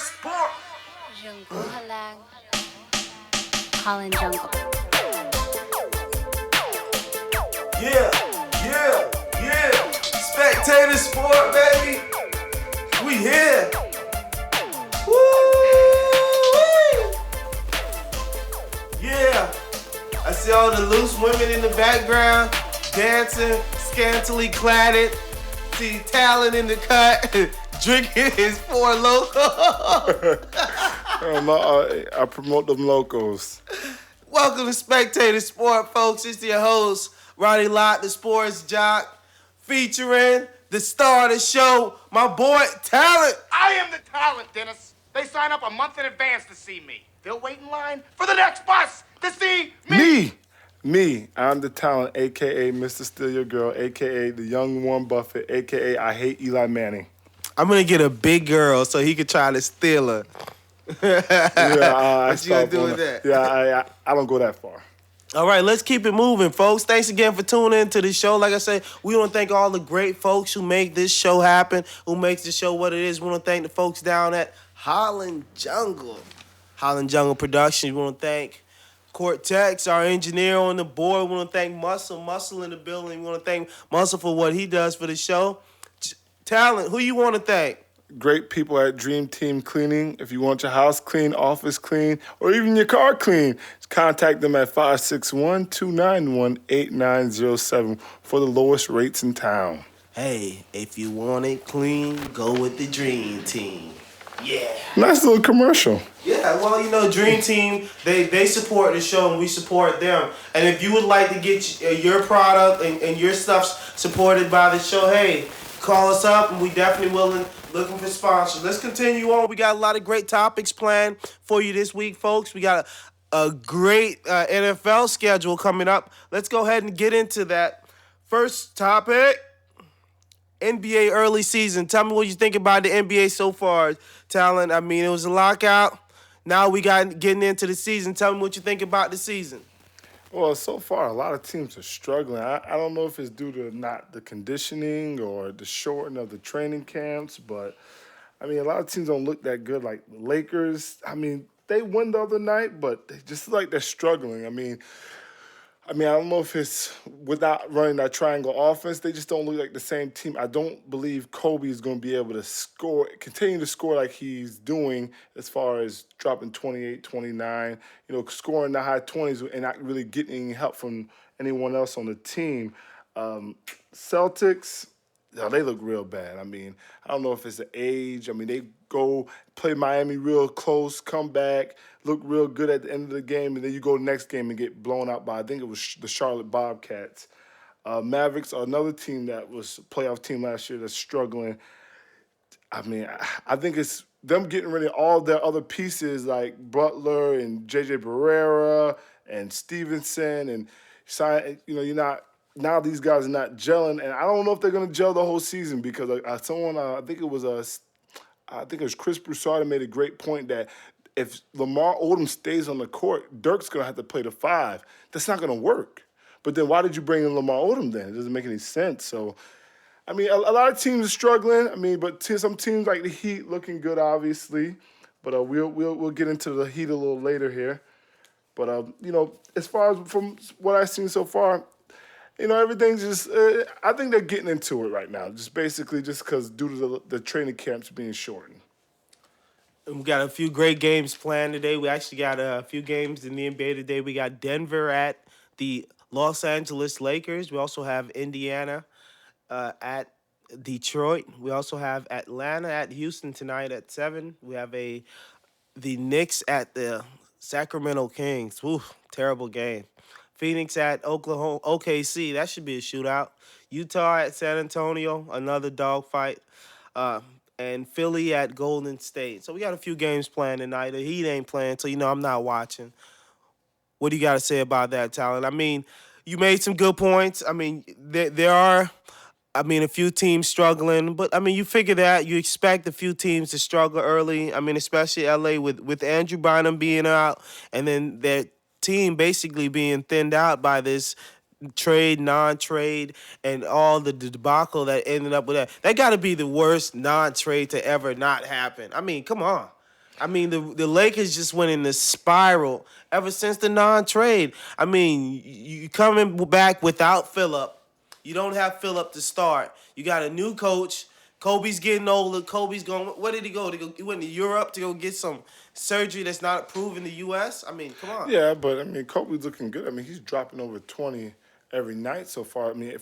Sport. Jungle Halang. Colin Jungle. Yeah, yeah, yeah. Spectator Sport, baby. We here. Woo! Yeah. I see all the loose women in the background dancing, scantily cladded. See Talon in the cut, drinking his Four Loko. I promote them locals. Welcome to Spectator Sport, folks. It's your host, Lott, the sports jock, featuring the star of the show, my boy Talent. I am the talent, Dennis. They sign up a month in advance to see me. They'll wait in line for the next bus to see me. Me. I'm the talent, a.k.a. Mr. Steal Your Girl, a.k.a. the young Warren Buffett, a.k.a. I hate Eli Manning. I'm going to get a big girl so he can try to steal her. What you gonna do with that? Yeah, I don't go that far. All right, let's keep it moving, folks. Thanks again for tuning in to the show. Like I said, we want to thank all the great folks who make this show happen, who makes the show what it is. We want to thank the folks down at Holland Jungle Productions. We want to thank Cortex, our engineer on the board. We want to thank Muscle in the building. We want to thank Muscle for what he does for the show. Talent, who you want to thank? Great people at Dream Team Cleaning. If you want your house clean, office clean, or even your car clean, contact them at 561-291-8907 for the lowest rates in town. Hey, if you want it clean, go with the Dream Team. Yeah. Nice little commercial. Yeah, well, Dream Team, they support the show and we support them. And if you would like to get your product and your stuff supported by the show, hey, call us up and we definitely looking for sponsors. Let's continue on. We got a lot of great topics planned for you this week, folks. We got a great NFL schedule coming up. Let's go ahead and get into that. First topic, NBA early season. Tell me what you think about the NBA so far, Talent. I mean, it was a lockout. Now we got getting into the season. Tell me what you think about the season. Well, so far, a lot of teams are struggling. I don't know if it's due to not the conditioning or the shortening of the training camps, but, I mean, a lot of teams don't look that good. Like the Lakers, I mean, they won the other night, but they just look like they're struggling. I mean, I don't know if it's without running that triangle offense, they just don't look like the same team. I don't believe Kobe is going to be able to continue to score like he's doing as far as dropping 28, 29, scoring in the high 20s and not really getting any help from anyone else on the team. Celtics, they look real bad. I mean, I don't know if it's the age. I mean, they go play Miami real close, come back, look real good at the end of the game, and then you go the next game and get blown out by, I think it was the Charlotte Bobcats. Mavericks are another team that was a playoff team last year that's struggling. I mean, I think it's them getting rid of all their other pieces like Butler and J.J. Barrera and Stevenson and, you're not – now these guys are not gelling, and I don't know if they're going to gel the whole season because I think it was Chris Broussard made a great point that if Lamar Odom stays on the court, Dirk's going to have to play the 5. That's not going to work. But then why did you bring in Lamar Odom then? It doesn't make any sense. So, I mean, a lot of teams are struggling. I mean, but some teams like the Heat looking good, obviously. But we'll get into the Heat a little later here. But, as far as from what I've seen so far, everything's just, I think they're getting into it right now, just basically just because due to the training camps being shortened. We got a few great games planned today. We actually got a few games in the NBA today. We got Denver at the Los Angeles Lakers. We also have Indiana at Detroit. We also have Atlanta at Houston tonight at 7. We have the Knicks at the Sacramento Kings. Woo, terrible game. Phoenix at OKC. That should be a shootout. Utah at San Antonio. Another dogfight. And Philly at Golden State. So we got a few games planned tonight. The Heat ain't playing, so I'm not watching. What do you got to say about that, Talent? I mean, you made some good points. I mean, there are, a few teams struggling. But, you figure that. You expect a few teams to struggle early. Especially L.A. with Andrew Bynum being out. And then their team basically being thinned out by this trade, non-trade, and all the debacle that ended up with that. That got to be the worst non-trade to ever not happen. Come on. I mean, the Lakers just went in the spiral ever since the non-trade. I mean, you coming back without Phillip. You don't have Phillip to start. You got a new coach. Kobe's getting older. Kobe's going. Where did he go? He went to Europe to go get some surgery that's not approved in the U.S. I mean, come on. Yeah, but I mean, Kobe's looking good. I mean, he's dropping over 20 every night so far. I mean,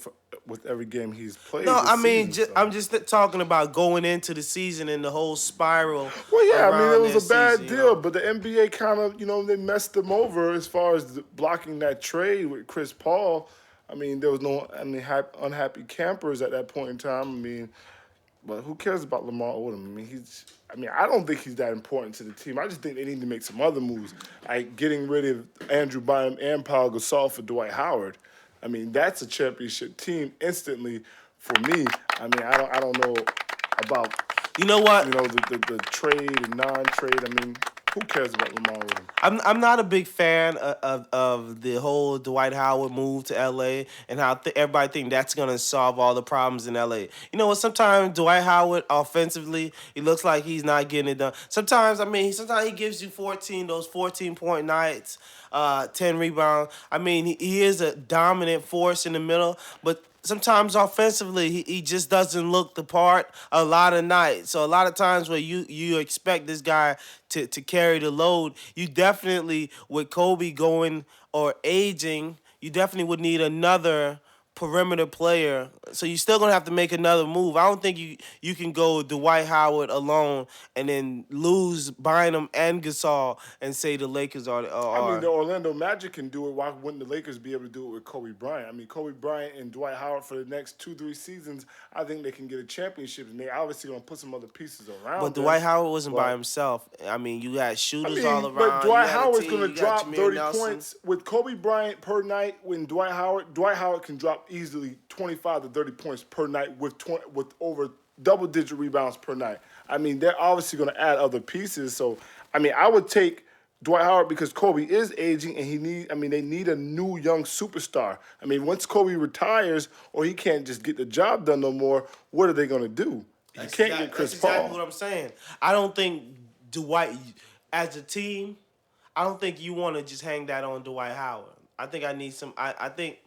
with every game he's played No, this I mean, season. So. I'm just talking about going into the season and the whole spiral Well, yeah, I mean, it around was their a bad season. deal, but the NBA kind of, they messed them over as far as blocking that trade with Chris Paul. I mean, there was no unhappy campers at that point in time. I mean, but who cares about Lamar Odom? I mean, I don't think he's that important to the team. I just think they need to make some other moves, like getting rid of Andrew Bynum and Paul Gasol for Dwight Howard. I mean, that's a championship team instantly for me. I mean, I don't know about You know what? the trade and non-trade. I mean, who cares about Lamar Odom? I'm not a big fan of the whole Dwight Howard move to LA and how everybody think that's gonna solve all the problems in LA. You know what? Sometimes Dwight Howard offensively, he looks like he's not getting it done. Sometimes he gives you 14-point nights, 10 rebounds. I mean, he is a dominant force in the middle, but sometimes offensively he just doesn't look the part a lot of nights. So a lot of times where you expect this guy to carry the load, you definitely with Kobe going or aging, you definitely would need another perimeter player. So you're still gonna have to make another move. I don't think you can go Dwight Howard alone and then lose Bynum and Gasol and say the Lakers are. I mean, the Orlando Magic can do it. Why wouldn't the Lakers be able to do it with Kobe Bryant? I mean, Kobe Bryant and Dwight Howard for the next 2-3 seasons, I think they can get a championship, and they obviously gonna put some other pieces around. But them. Dwight Howard wasn't by himself. I mean, you got shooters all around. But Dwight You had a Howard's team, gonna you got drop Jameer 30 Nelson. points with Kobe Bryant per night. When Dwight Howard can drop easily 25 to 30 points per night with over double-digit rebounds per night. I mean, they're obviously going to add other pieces. So, I mean, I would take Dwight Howard because Kobe is aging and they need a new young superstar. I mean, once Kobe retires or he can't just get the job done no more, what are they going to do? You can't get Chris Paul. That's exactly what I'm saying. I don't think Dwight, as a team, I don't think you want to just hang that on Dwight Howard. I think I need some. I think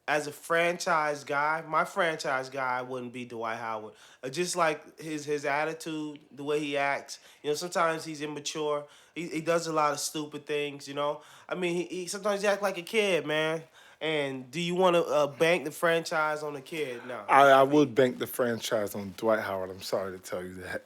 as a franchise guy, my franchise guy wouldn't be Dwight Howard. Just like his attitude, the way he acts. You know, sometimes he's immature. He does a lot of stupid things. You know, I mean, he sometimes he act like a kid, man. And do you want to bank the franchise on a kid? No. I would bank the franchise on Dwight Howard. I'm sorry to tell you that.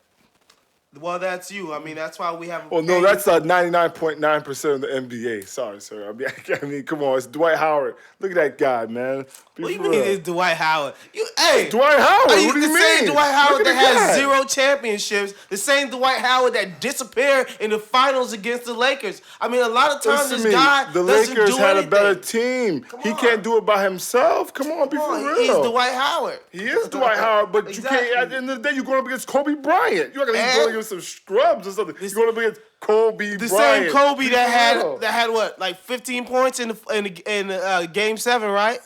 Well, that's you. I mean, that's why we have. Well, no, that's 99.9% of the NBA. Sorry, sir. I mean, come on, it's Dwight Howard. Look at that guy, man. What do you mean it's Dwight Howard? Hey, Dwight Howard. What do you mean? The same Dwight Howard that has 0 championships. The same Dwight Howard that disappeared in the finals against the Lakers. I mean, a lot of times this guy the doesn't Lakers do had anything. a better team. He can't do it by himself. Come on, be for real. He's Dwight Howard. He is Dwight Howard, but Exactly. you can't. At the end of the day, you're going up against Kobe Bryant. You're not going to go against some scrubs or something. You're going up against Kobe Bryant. The same Kobe that had what, like 15 points in Game 7, right?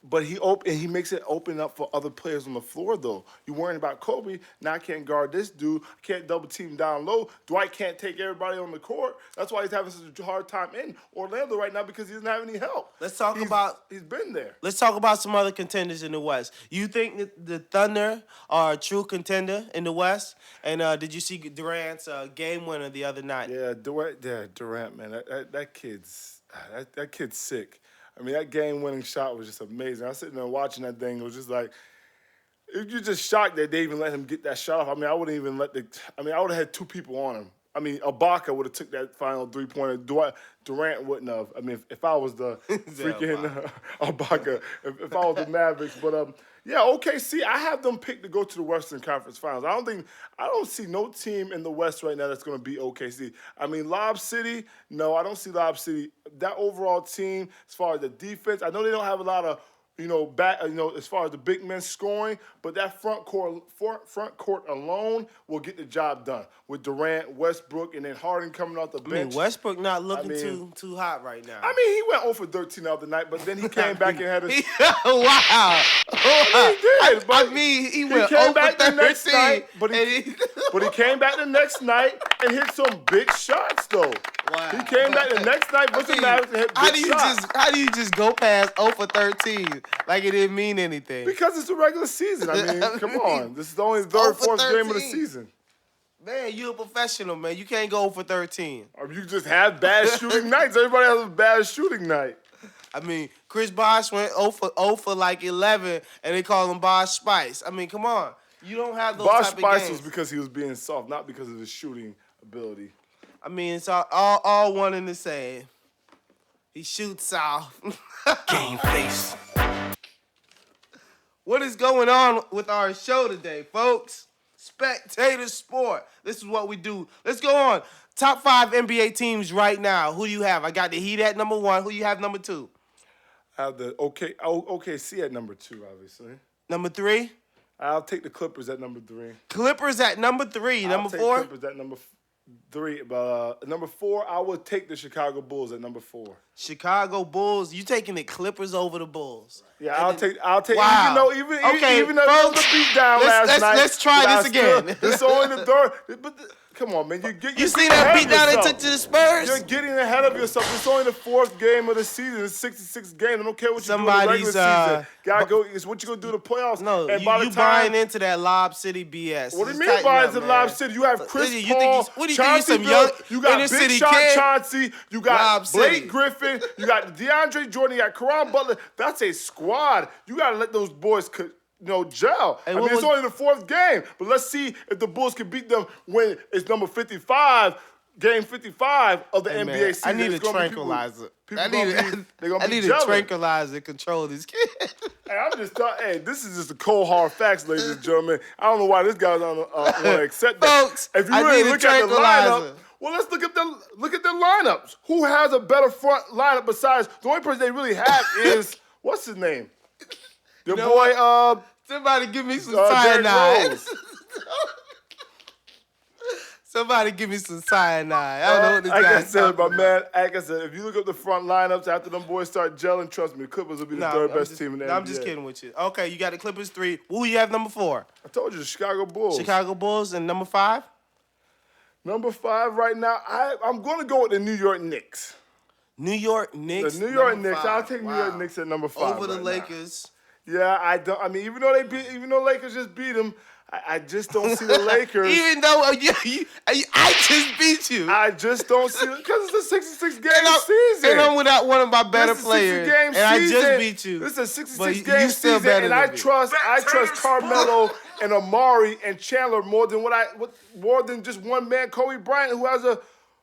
But he makes it open up for other players on the floor, though. You're worrying about Kobe. Now I can't guard this dude. I can't double team down low. Dwight can't take everybody on the court. That's why he's having such a hard time in Orlando right now because he doesn't have any help. He's been there. Let's talk about some other contenders in the West. You think that the Thunder are a true contender in the West? And did you see Durant's game winner the other night? Yeah, Durant, man. That kid's sick. I mean, that game-winning shot was just amazing. I was sitting there watching that thing. It was just like, you're just shocked that they even let him get that shot off. I mean, I wouldn't even I would have had 2 people on him. I mean, Ibaka would have took that final 3-pointer. Durant wouldn't have. I mean, if I was the freaking Ibaka, if I was the Mavericks. But, yeah, OKC, I have them picked to go to the Western Conference Finals. I don't see no team in the West right now that's going to beat OKC. I mean, Lob City, no, I don't see Lob City. That overall team, as far as the defense, I know they don't have a lot of, as far as the big men scoring, but that front court alone will get the job done with Durant, Westbrook, and then Harden coming off the I mean, bench. Westbrook not looking mean- too hot right now. I mean, he went 0 for 13 the other night, but then he came back and had a. Wow. He did, but he went came 0 back for the next 13, night, but and he came back the next night and hit some big shots though. Wow. He came back the next night with the Mavericks and hit big shots. How do you just go past 0 for 13 like it didn't mean anything? Because it's a regular season. I mean, come on. This is the only third, 0 for fourth game of the 13. season. Man, you a professional, man. You can't go 0 for 13. Or you just have bad shooting nights. Everybody has a bad shooting night. I mean, Chris Bosh went 0 for like 11, and they call him Bosh Spice. I mean, come on. You don't have those Bosh type of Spice games. was because he was being soft, not because of his shooting ability. I mean, it's all one and the same. He shoots soft. Game face. What is going on with our show today, folks? Spectator Sport. This is what we do. Let's go on. Top 5 NBA teams right now. Who do you have? I got the Heat at number 1. Who you have number 2? I have the OKC at number 2, obviously. Number 3? I'll take the Clippers at number 3. Clippers at number 3. I'll Number take 4? Clippers at number 3. But number 4, I would take the Chicago Bulls at number 4. Chicago Bulls. You taking the Clippers over the Bulls? Yeah, And I'll take. Wow. Even Okay, though there was folks, a beat down last night. let's try but this again. It's only the third. But come on, man. You see that beat down they took to the Spurs? You're getting ahead of yourself. It's only the 4th game of the season. It's 66 games. I don't care what you do in the regular season. Gotta go. It's what you gonna do in the playoffs. No, and you by the buying time, into that Lob City BS. what do you Just mean tighten buying up, into man. Lob City? You have Chris You think Paul, what do you think, you some Chauncey young Billups, you got inner Big city Shot kid? Chauncey, you got Lob City. Blake Griffin, you got DeAndre Jordan, you got Karan Butler. That's a squad. You gotta let those boys gel. Hey, I mean, it's only the 4th game, but let's see if the Bulls can beat them when it's number 55, game 55 of the Hey, NBA man, season. I need a It's gonna be tranquilizer. people I need they're gonna I be need a gelling. tranquilizer to control this kid. Hey, I'm just talking. Hey, this is just the cold hard facts, ladies and gentlemen. I don't know why this guy don't want to accept that. Folks, if you I really need a look at the tranquilizer. lineup, well, let's look at the lineups. Who has a better front lineup besides the only person they really have is what's his name? Your know boy, Somebody give me some Derrick cyanide. Rose. Somebody give me some cyanide. I don't know what this Like I guy's said, talking my about. man. Like I said, if you look up the front lineups after them boys start gelling, trust me, the Clippers will be the third best team in the NBA. I'm just kidding with you. Okay, you got the Clippers 3. Who you have number 4? I told you, the Chicago Bulls. Chicago Bulls and number 5? Number 5 right now, I'm going to go with the New York Knicks. New York Knicks. The New York number Knicks. 5. I'll take New York Knicks at number 5. Over the right now. Lakers. Yeah, I don't. I mean, even though Lakers just beat them, I just don't see the Lakers. Even though I just beat you. I just don't see it because it's a 66 game and season. And I'm without one of my better This is a players. 60 game And I season. just beat you. This is a 66 But you game still season, better and than I me. trust Carmelo and Amari and Chandler more than just one man, Kobe Bryant,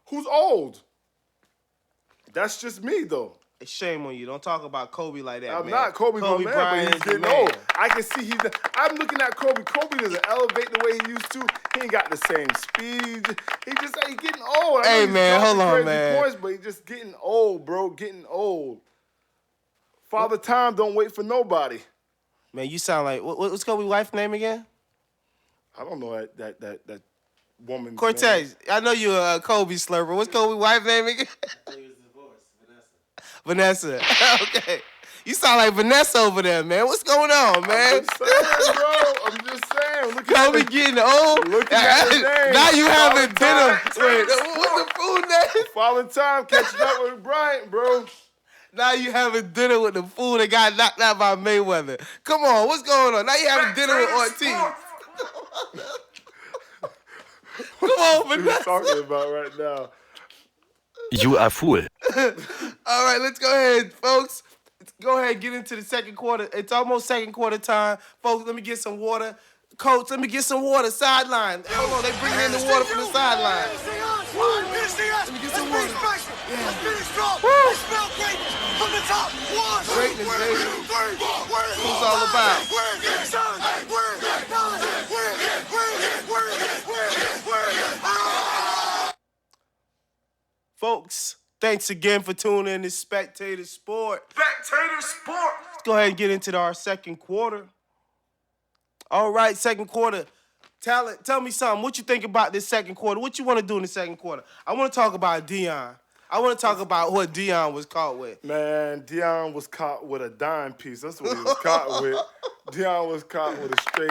who's old. That's just me though. Shame on you. Don't talk about Kobe like that, I'm man. not Kobe, my man, but Bryant he's is the getting man. old. I can see I'm looking at Kobe. Kobe doesn't elevate the way he used to. He ain't got the same speed. He's getting old. I know Hey, he's man, dropping hold on, crazy man. points, but he's just getting old, bro. Getting old. Father Time don't wait for nobody. Man, you sound like what's Kobe's wife's name again? I don't know that woman's name. Cortez. I know you're a Kobe slurper. What's Kobe's wife's name again? Vanessa. Okay. You sound like Vanessa over there, man. What's going on, man? I'm just saying, bro. I'm just saying. Look at Kobe getting old. Look at the name. Now you having dinner. Father Wait, Time. what's the food name? Father Time catching up with Bryant, bro. Now you having dinner with the fool that got knocked out by Mayweather. Come on, what's going on? Now you having dinner with Ortiz. Come on, What are you Vanessa. talking about right now? You are fool. All right, let's go ahead, folks. Let's go ahead and get into the second quarter. It's almost second quarter time. Folks, let me get some water. Coach, let me get some water. Sideline. Hold on, they bringing in the water from the sideline. Let me get some water. Greatness, baby. Who's all about? Folks, thanks again for tuning in to Spectator Sport. Spectator Sport. Let's go ahead and get into our second quarter. All right, second quarter. Talent, tell me something. What you think about this second quarter? What you want to do in the second quarter? I want to talk about Dion. I want to talk about what Dion was caught with. Man, Dion was caught with a dime piece. That's what he was caught with. Dion was caught with a straight